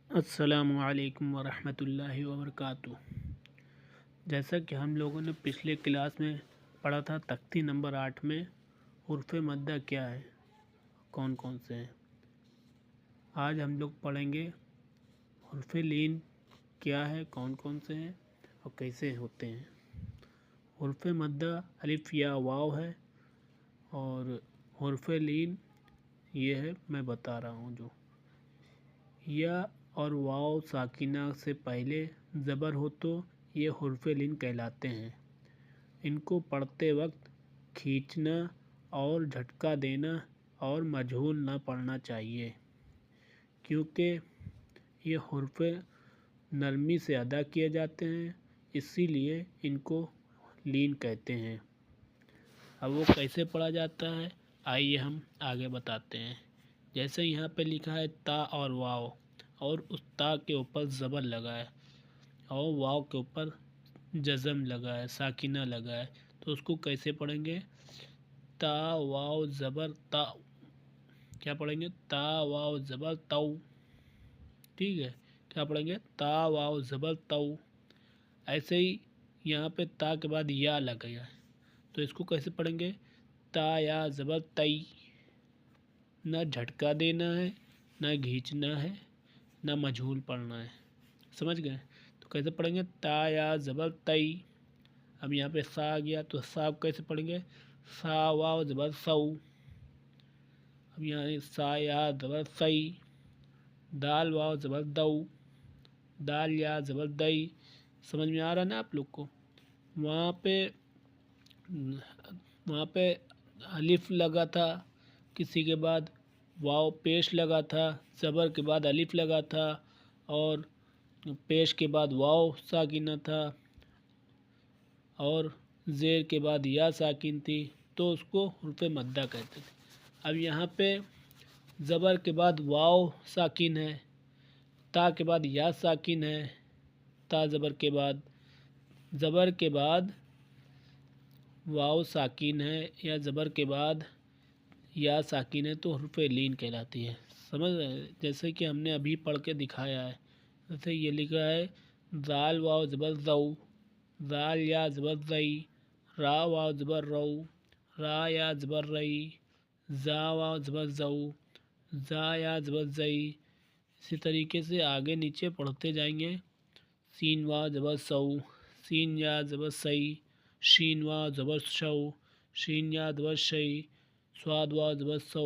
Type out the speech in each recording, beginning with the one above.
السلام علیکم ورحمۃ اللہ وبرکاتہ۔ جیسا کہ ہم لوگوں نے پچھلے کلاس میں پڑھا تھا تختی نمبر 8 میں حروف مدہ کیا ہے، کون کون سے ہیں۔ آج ہم لوگ پڑھیں گے حروف لین کیا ہے، کون کون سے ہیں اور کیسے ہوتے ہیں۔ حروف مدہ الف یا واو ہے اور حروف لین یہ ہے، میں بتا رہا ہوں جو یا اور واو ساکنہ سے پہلے زبر ہو تو یہ حروف لین کہلاتے ہیں۔ ان کو پڑھتے وقت کھینچنا اور جھٹکا دینا اور مجہول نہ پڑھنا چاہیے، کیونکہ یہ حروف نرمی سے ادا کیے جاتے ہیں، اسی لیے ان کو لین کہتے ہیں۔ اب وہ کیسے پڑھا جاتا ہے آئیے ہم آگے بتاتے ہیں۔ جیسے یہاں پہ لکھا ہے تا اور واو، اور اس تا کے اوپر زبر لگا ہے اور واو کے اوپر جزم لگا ہے، ساکنہ لگا ہے، تو اس کو کیسے پڑھیں گے؟ تا واو زبر تا، کیا پڑھیں گے؟ تا واو زبر تو، ٹھیک ہے؟ کیا پڑھیں گے؟ تا واو زبر تو۔ ایسے ہی یہاں پہ تا کے بعد یا لگا ہے، تو اس کو کیسے پڑھیں گے؟ تا یا زبر تی۔ نہ جھٹکا دینا ہے، نہ گھینچنا ہے، نہ مجہول پڑھنا ہے، سمجھ گئے؟ تو کیسے پڑھیں گے؟ تا یا زبر تی۔ اب یہاں پہ سا آ گیا تو سا کیسے پڑھیں گے؟ سا واو زبر سو۔ اب یہاں سا یا زبر سی۔ دال واو زبر دو، دال یا زبر دئی۔ سمجھ میں آ رہا نا آپ لوگ کو؟ وہاں پہ الف لگا تھا، کسی کے بعد واو پیش لگا تھا، زبر کے بعد الف لگا تھا، اور پیش کے بعد واو ساکنہ تھا، اور زیر کے بعد یا ساکن تھی، تو اس کو حروف مدہ کہتے تھے۔ اب یہاں پہ زبر کے بعد واو ساکن ہے، تا کے بعد یا ساکن ہے، تا زبر کے بعد واو ساکن ہے یا زبر کے بعد یا ساکن ہے، تو حروف لین کہلاتی ہے۔ سمجھ رہے؟ جیسے کہ ہم نے ابھی پڑھ کے دکھایا ہے، جیسے یہ لکھا ہے زال واو زبر زو، زال یا زبر زئی، را واو زبر رو، را یا زبر رئی، زا واو زبر زو، زا یا زبر زئی۔ اسی طریقے سے آگے نیچے پڑھتے جائیں گے۔ سین واو زبر سو، سین یا زبر سئی، شین واو زبر شو، شین یا زبر شئی، صاد واو زبر سو،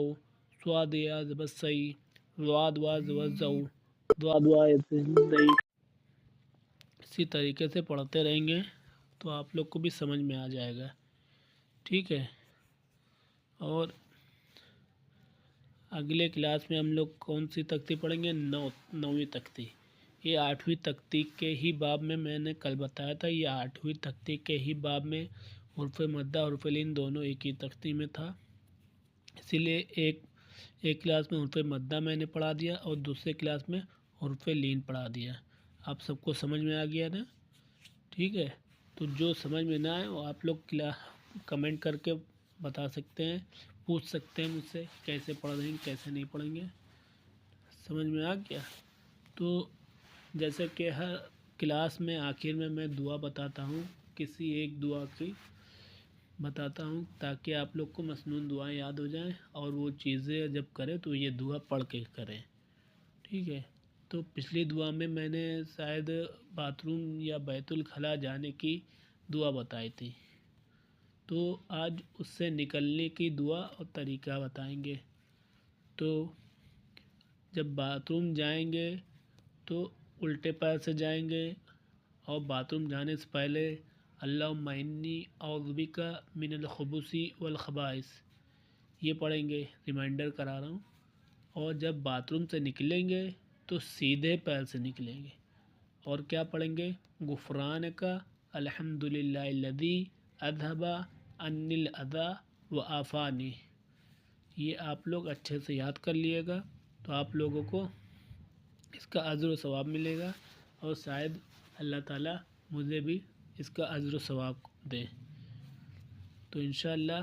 صاد یا زبر سئی، ضاد واو زبر زو، ضاد واو زبر زئی۔ اسی طریقے سے پڑھتے رہیں گے تو آپ لوگ کو بھی سمجھ میں آ جائے گا، ٹھیک ہے؟ اور اگلے کلاس میں ہم لوگ کون سی تختی پڑھیں گے؟ نویں تختی۔ یہ 8ویں تختی کے ہی باب میں نے کل بتایا تھا، یہ 8ویں تختی کے ہی باب میں حروف مدہ حروف لین دونوں ایک ہی تختی میں تھا، اسی لیے ایک کلاس میں حروف مدہ میں نے پڑھا دیا اور دوسرے کلاس میں حروف لین پڑھا دیا۔ آپ سب کو سمجھ میں آ گیا نا؟ ٹھیک ہے؟ تو جو سمجھ میں نہ آئے وہ آپ لوگ کمنٹ کر کے بتا سکتے ہیں، پوچھ سکتے ہیں مجھ سے کیسے پڑھ رہے ہیں کیسے نہیں پڑھیں گے۔ سمجھ میں آ گیا؟ تو جیسے کہ ہر کلاس میں آخر میں دعا بتاتا ہوں، کسی ایک دعا کی بتاتا ہوں تاکہ آپ لوگ کو مسنون دعائیں یاد ہو جائیں، اور وہ چیزیں جب کریں تو یہ دعا پڑھ کے کریں، ٹھیک ہے؟ تو پچھلی دعا میں نے شاید باتھ روم یا بیت الخلاء جانے کی دعا بتائی تھی، تو آج اس سے نکلنے کی دعا اور طریقہ بتائیں گے۔ تو جب باتھ روم جائیں گے تو الٹے پیر سے جائیں گے، اور باتھ روم جانے سے پہلے اللہم انی اعوذ بک من الخبث والخبائث یہ پڑھیں گے، ریمائنڈر کرا رہا ہوں۔ اور جب باتھ روم سے نکلیں گے تو سیدھے پیر سے نکلیں گے، اور کیا پڑھیں گے؟ غفرانک الحمدللہ الذی اذھب عنی الاذی وعافانی۔ یہ آپ لوگ اچھے سے یاد کر لیے گا تو آپ لوگوں کو اس کا اجر و ثواب ملے گا، اور شاید اللہ تعالیٰ مجھے بھی اس کا اجر و ثواب دے۔ تو انشاءاللہ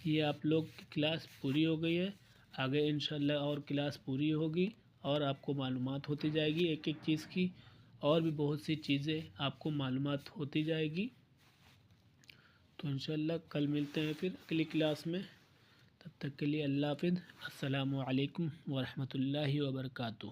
یہ آپ لوگ کی کلاس پوری ہو گئی ہے، آگے انشاءاللہ اور کلاس پوری ہوگی اور آپ کو معلومات ہوتی جائے گی ایک ایک چیز کی، اور بھی بہت سی چیزیں آپ کو معلومات ہوتی جائے گی۔ تو انشاءاللہ کل ملتے ہیں پھر اگلی کلاس میں، تب تک کے لیے اللہ حافظ۔ السلام علیکم ورحمۃ اللہ وبرکاتہ۔